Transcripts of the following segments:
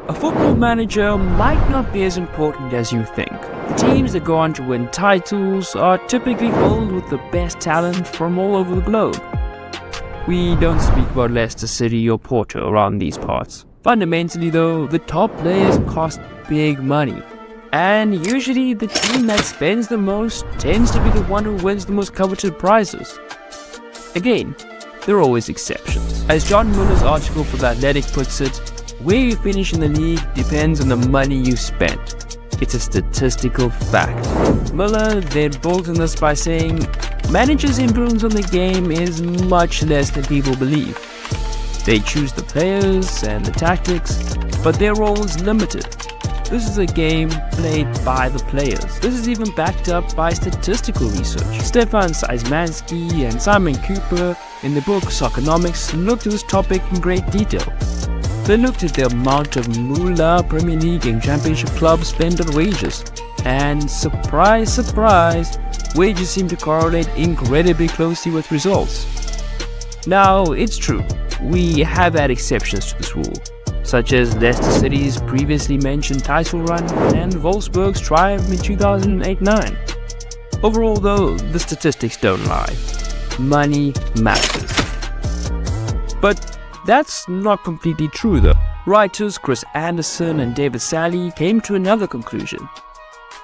A football manager might not be as important as you think. The teams that go on to win titles are typically filled with the best talent from all over the globe. We don't speak about Leicester City or Porto around these parts. Fundamentally though, the top players cost big money. And usually the team that spends the most tends to be the one who wins the most coveted prizes. Again, there are always exceptions. As John Muller's article for The Athletic puts it, where you finish in the league depends on the money you spent. It's a statistical fact. Muller then builds on this by saying, managers' influence on the game is much less than people believe. They choose the players and the tactics, but their role is limited. This is a game played by the players. This is even backed up by statistical research. Stefan Seismansky and Simon Cooper in the book Soccernomics looked at this topic in great detail. They looked at the amount of moolah Premier League and Championship clubs spend on wages. And surprise, surprise, wages seem to correlate incredibly closely with results. Now, it's true, we have had exceptions to this rule, such as Leicester City's previously mentioned title run and Wolfsburg's triumph in 2008-9. Overall though, the statistics don't lie. Money matters. But that's not completely true though. Writers Chris Anderson and David Sally came to another conclusion.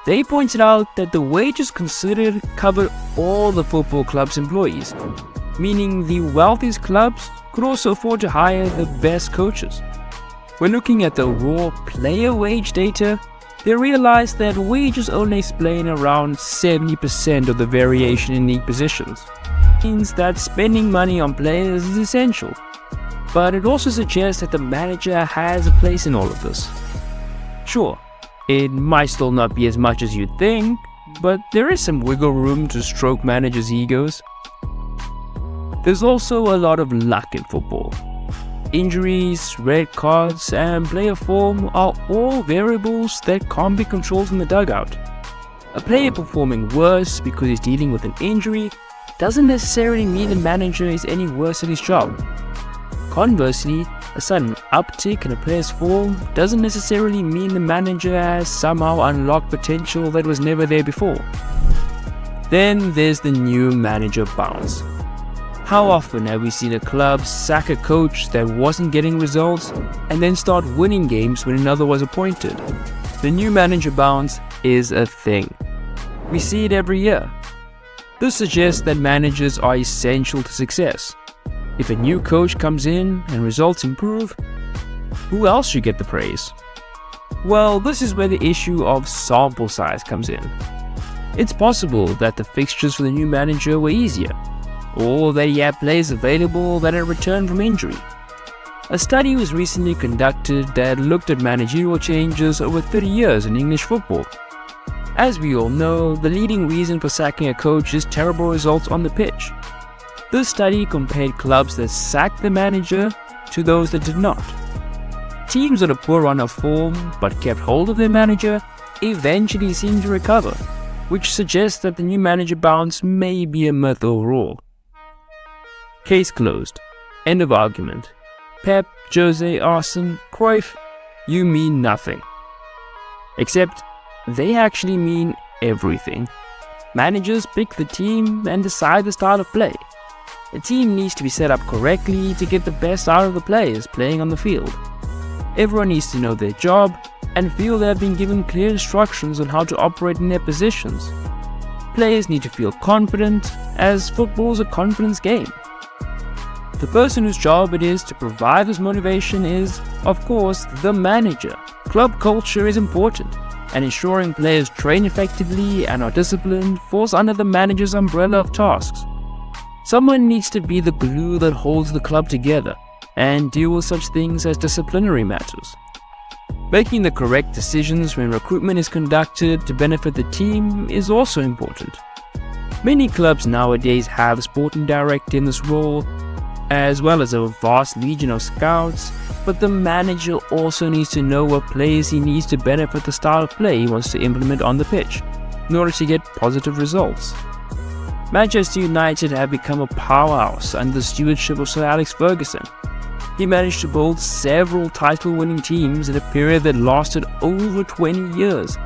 They pointed out that the wages considered covered all the football club's employees, meaning the wealthiest clubs could also afford to hire the best coaches. When looking at the raw player wage data, they realized that wages only explain around 70% of the variation in league positions. It means that spending money on players is essential. But it also suggests that the manager has a place in all of this. Sure, it might still not be as much as you'd think, but there is some wiggle room to stroke managers' egos. There's also a lot of luck in football. Injuries, red cards, and player form are all variables that can't be controlled from the dugout. A player performing worse because he's dealing with an injury doesn't necessarily mean the manager is any worse at his job. Conversely, a sudden uptick in a player's form doesn't necessarily mean the manager has somehow unlocked potential that was never there before. Then there's the new manager bounce. How often have we seen a club sack a coach that wasn't getting results and then start winning games when another was appointed? The new manager bounce is a thing. We see it every year. This suggests that managers are essential to success. If a new coach comes in and results improve, who else should get the praise? Well, this is where the issue of sample size comes in. It's possible that the fixtures for the new manager were easier, or that he had players available that had returned from injury. A study was recently conducted that looked at managerial changes over 30 years in English football. As we all know, the leading reason for sacking a coach is terrible results on the pitch. This study compared clubs that sacked the manager to those that did not. Teams with a poor run of form but kept hold of their manager eventually seemed to recover, which suggests that the new manager bounce may be a myth overall. Case closed. End of argument. Pep, Jose, Arsene, Cruyff, you mean nothing. Except they actually mean everything. Managers pick the team and decide the style of play. A team needs to be set up correctly to get the best out of the players playing on the field. Everyone needs to know their job and feel they have been given clear instructions on how to operate in their positions. Players need to feel confident, as football is a confidence game. The person whose job it is to provide this motivation is, of course, the manager. Club culture is important, and ensuring players train effectively and are disciplined falls under the manager's umbrella of tasks. Someone needs to be the glue that holds the club together and deal with such things as disciplinary matters. Making the correct decisions when recruitment is conducted to benefit the team is also important. Many clubs nowadays have a sporting director in this role, as well as a vast legion of scouts, but the manager also needs to know what players he needs to benefit the style of play he wants to implement on the pitch, in order to get positive results. Manchester United have become a powerhouse under the stewardship of Sir Alex Ferguson. He managed to build several title-winning teams in a period that lasted over 20 years,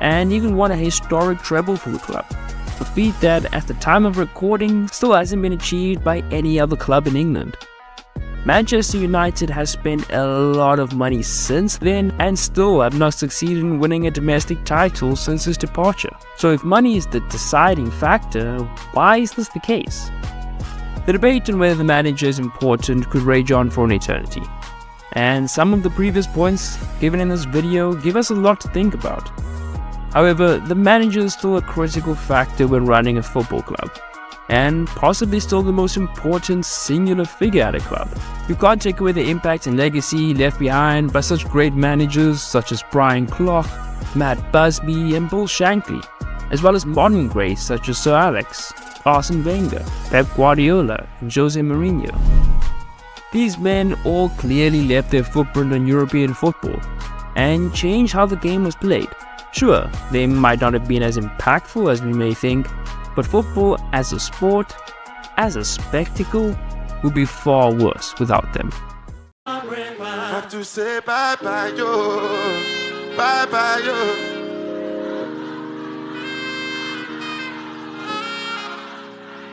and even won a historic treble for the club, a feat that at the time of recording still hasn't been achieved by any other club in England. Manchester United has spent a lot of money since then and still have not succeeded in winning a domestic title since his departure. So if money is the deciding factor, why is this the case? The debate on whether the manager is important could rage on for an eternity, and some of the previous points given in this video give us a lot to think about. However, the manager is still a critical factor when running a football club, and possibly still the most important singular figure at a club. You can't take away the impact and legacy left behind by such great managers such as Brian Clough, Matt Busby and Bill Shankly, as well as modern greats such as Sir Alex, Arsene Wenger, Pep Guardiola and Jose Mourinho. These men all clearly left their footprint on European football and changed how the game was played. Sure, they might not have been as impactful as we may think, but football as a sport, as a spectacle, would be far worse without them. Have to say bye bye yo, bye bye yo.